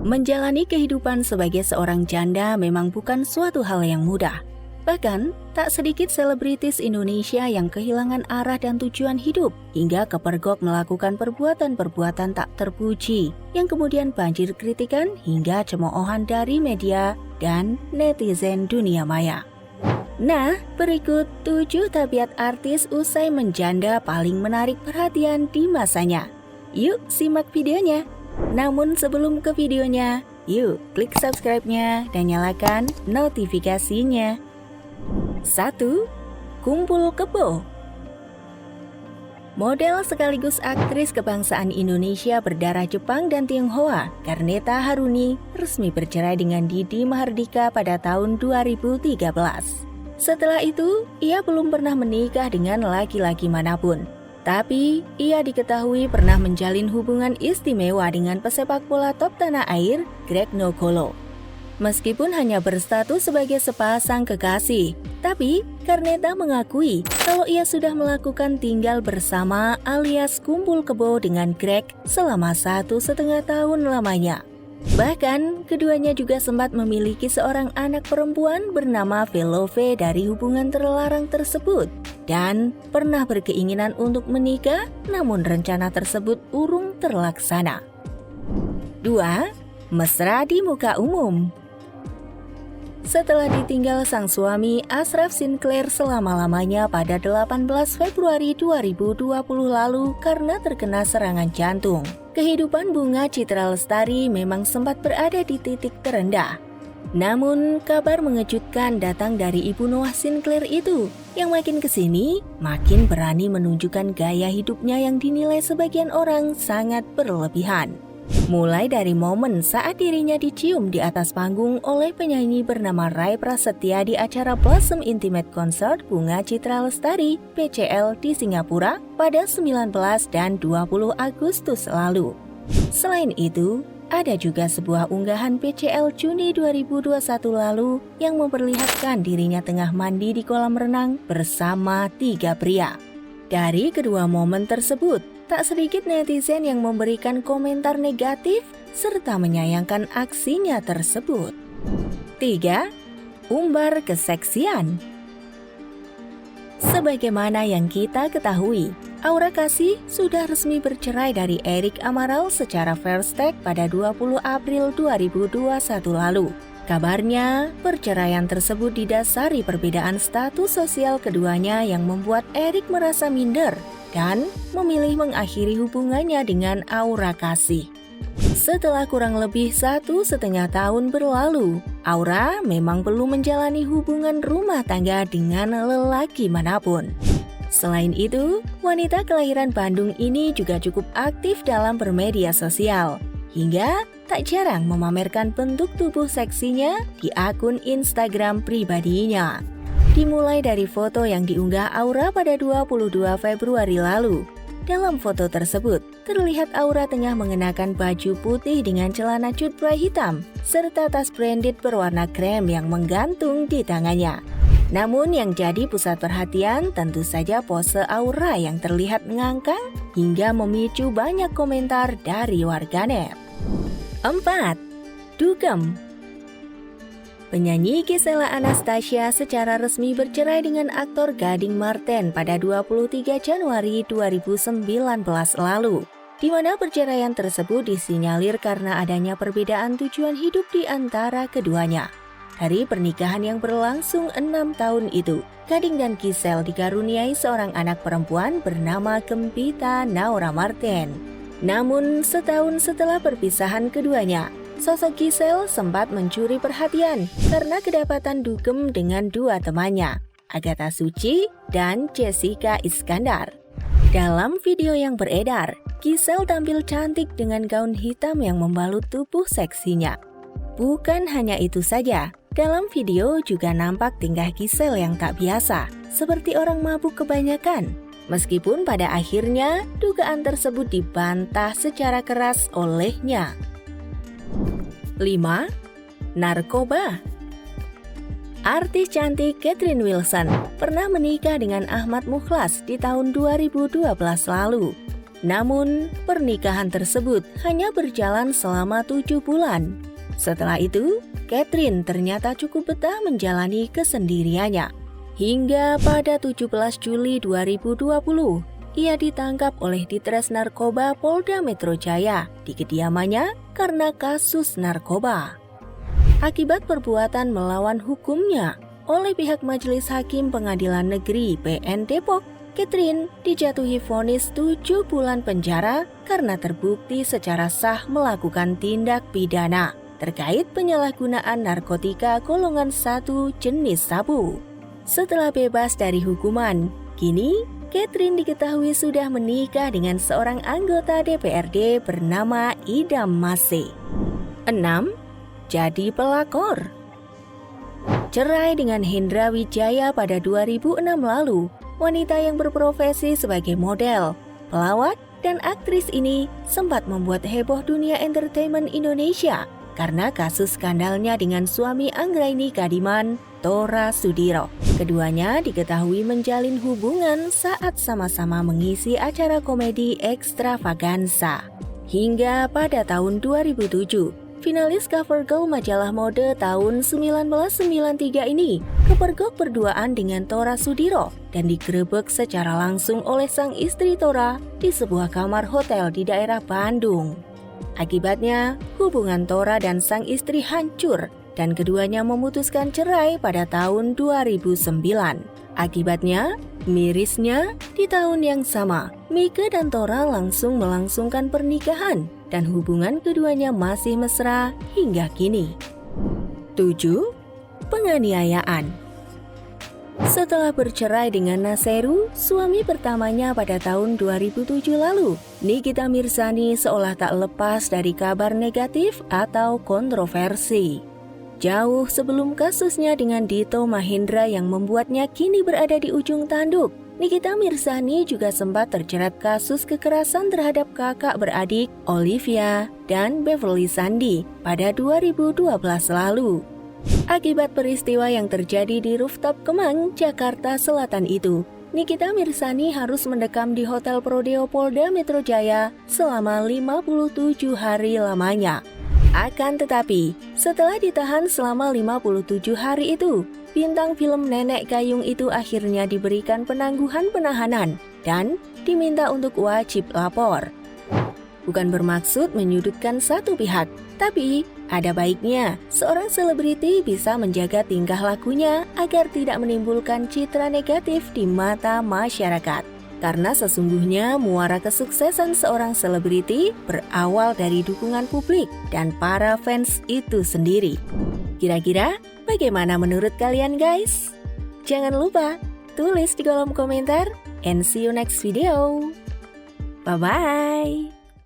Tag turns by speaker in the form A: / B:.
A: Menjalani kehidupan sebagai seorang janda memang bukan suatu hal yang mudah. Bahkan, tak sedikit selebritis Indonesia yang kehilangan arah dan tujuan hidup hingga kepergok melakukan perbuatan-perbuatan tak terpuji yang kemudian banjir kritikan hingga cemoohan dari media dan netizen dunia maya. Nah, berikut 7 tabiat artis usai menjanda paling menarik perhatian di masanya. Yuk simak videonya. Namun sebelum ke videonya, yuk klik subscribe-nya dan nyalakan notifikasinya. 1. Kumpul Kebo. Model sekaligus aktris kebangsaan Indonesia berdarah Jepang dan Tionghoa, Karneta Haruni resmi bercerai dengan Didi Mahardika pada tahun 2013. Setelah itu, ia belum pernah menikah dengan laki-laki manapun. Tapi, ia diketahui pernah menjalin hubungan istimewa dengan pesepak bola top tanah air, Greg Nokolo. Meskipun hanya berstatus sebagai sepasang kekasih, tapi Karneta mengakui kalau ia sudah melakukan tinggal bersama alias kumpul kebo dengan Greg selama 1,5 tahun lamanya. Bahkan, keduanya juga sempat memiliki seorang anak perempuan bernama Velove dari hubungan terlarang tersebut dan pernah berkeinginan untuk menikah, namun rencana tersebut urung terlaksana. 2. Mesra di muka umum. Setelah ditinggal sang suami Ashraf Sinclair selama-lamanya pada 18 Februari 2020 lalu karena terkena serangan jantung, kehidupan Bunga Citra Lestari memang sempat berada di titik terendah. Namun, kabar mengejutkan datang dari ibu Noah Sinclair itu, yang makin kesini, makin berani menunjukkan gaya hidupnya yang dinilai sebagian orang sangat berlebihan. Mulai dari momen saat dirinya dicium di atas panggung oleh penyanyi bernama Ray Prasetya di acara Blossom Intimate Concert Bunga Citra Lestari (BCL) di Singapura pada 19 dan 20 Agustus lalu. Selain itu, ada juga sebuah unggahan BCL Juni 2021 lalu yang memperlihatkan dirinya tengah mandi di kolam renang bersama 3 pria. Dari kedua momen tersebut, tak sedikit netizen yang memberikan komentar negatif serta menyayangkan aksinya tersebut. 3. Umbar keseksian. Sebagaimana yang kita ketahui, Aura Kasih sudah resmi bercerai dari Erik Amaral secara first take pada 20 April 2021 lalu. Kabarnya, perceraian tersebut didasari perbedaan status sosial keduanya yang membuat Erik merasa minder dan memilih mengakhiri hubungannya dengan Aura Kasih. Setelah kurang lebih 1,5 tahun berlalu, Aura memang belum menjalani hubungan rumah tangga dengan lelaki manapun. Selain itu, wanita kelahiran Bandung ini juga cukup aktif dalam bermedia sosial, hingga tak jarang memamerkan bentuk tubuh seksinya di akun Instagram pribadinya. Dimulai dari foto yang diunggah Aura pada 22 Februari lalu. Dalam foto tersebut, terlihat Aura tengah mengenakan baju putih dengan celana cutbray hitam, serta tas branded berwarna krem yang menggantung di tangannya. Namun yang jadi pusat perhatian tentu saja pose Aura yang terlihat ngangkang hingga memicu banyak komentar dari warganet. 4. Dugem. Penyanyi Gisela Anastasia secara resmi bercerai dengan aktor Gading Marten pada 23 Januari 2019 lalu, di mana perceraian tersebut disinyalir karena adanya perbedaan tujuan hidup di antara keduanya. Dari pernikahan yang berlangsung 6 tahun itu, Gading dan Gisel dikaruniai seorang anak perempuan bernama Gempita Naura Marten. Namun, setahun setelah perpisahan keduanya, sosok Gisel sempat mencuri perhatian karena kedapatan dugem dengan 2 temannya, Agatha Suci dan Jessica Iskandar. Dalam video yang beredar, Gisel tampil cantik dengan gaun hitam yang membalut tubuh seksinya. Bukan hanya itu saja, dalam video juga nampak tingkah Gisel yang tak biasa, seperti orang mabuk kebanyakan. Meskipun pada akhirnya dugaan tersebut dibantah secara keras olehnya. 5. Narkoba. Artis cantik Catherine Wilson pernah menikah dengan Ahmad Mukhlas di tahun 2012 lalu. Namun, pernikahan tersebut hanya berjalan selama 7 bulan. Setelah itu, Catherine ternyata cukup betah menjalani kesendiriannya. Hingga pada 17 Juli 2020, ia ditangkap oleh Ditres Narkoba Polda Metro Jaya di kediamannya karena kasus narkoba. Akibat perbuatan melawan hukumnya oleh pihak Majelis Hakim Pengadilan Negeri PN Depok, Catherine dijatuhi vonis 7 bulan penjara karena terbukti secara sah melakukan tindak pidana terkait penyalahgunaan narkotika golongan 1 jenis sabu. Setelah bebas dari hukuman, kini Catherine diketahui sudah menikah dengan seorang anggota DPRD bernama Idam Mase. 6. Jadi pelakor. Cerai dengan Hendra Wijaya pada 2006 lalu, wanita yang berprofesi sebagai model, pelawak, dan aktris ini sempat membuat heboh dunia entertainment Indonesia karena kasus skandalnya dengan suami Anggraini Kadiman, Tora Sudiro. Keduanya diketahui menjalin hubungan saat sama-sama mengisi acara komedi Extravaganza. Hingga pada tahun 2007, finalis cover girl majalah mode tahun 1993 ini kepergok berduaan dengan Tora Sudiro dan digerebek secara langsung oleh sang istri Tora di sebuah kamar hotel di daerah Bandung. Akibatnya, hubungan Tora dan sang istri hancur dan keduanya memutuskan cerai pada tahun 2009. Akibatnya, mirisnya di tahun yang sama, Mika dan Tora langsung melangsungkan pernikahan dan hubungan keduanya masih mesra hingga kini. 7. Penganiayaan. Setelah bercerai dengan Naseru, suami pertamanya pada tahun 2007 lalu, Nikita Mirzani seolah tak lepas dari kabar negatif atau kontroversi. Jauh sebelum kasusnya dengan Dito Mahendra yang membuatnya kini berada di ujung tanduk, Nikita Mirzani juga sempat terjerat kasus kekerasan terhadap kakak beradik Olivia dan Beverly Sandi pada 2012 lalu. Akibat peristiwa yang terjadi di rooftop Kemang, Jakarta Selatan itu, Nikita Mirzani harus mendekam di Hotel Prodeo Polda Metro Jaya selama 57 hari lamanya. Akan tetapi, setelah ditahan selama 57 hari itu, bintang film Nenek Gayung itu akhirnya diberikan penangguhan penahanan dan diminta untuk wajib lapor. Bukan bermaksud menyudutkan satu pihak, tapi ada baiknya seorang selebriti bisa menjaga tingkah lakunya agar tidak menimbulkan citra negatif di mata masyarakat. Karena sesungguhnya muara kesuksesan seorang selebriti berawal dari dukungan publik dan para fans itu sendiri. Kira-kira bagaimana menurut kalian guys? Jangan lupa tulis di kolom komentar and see you next video. Bye-bye!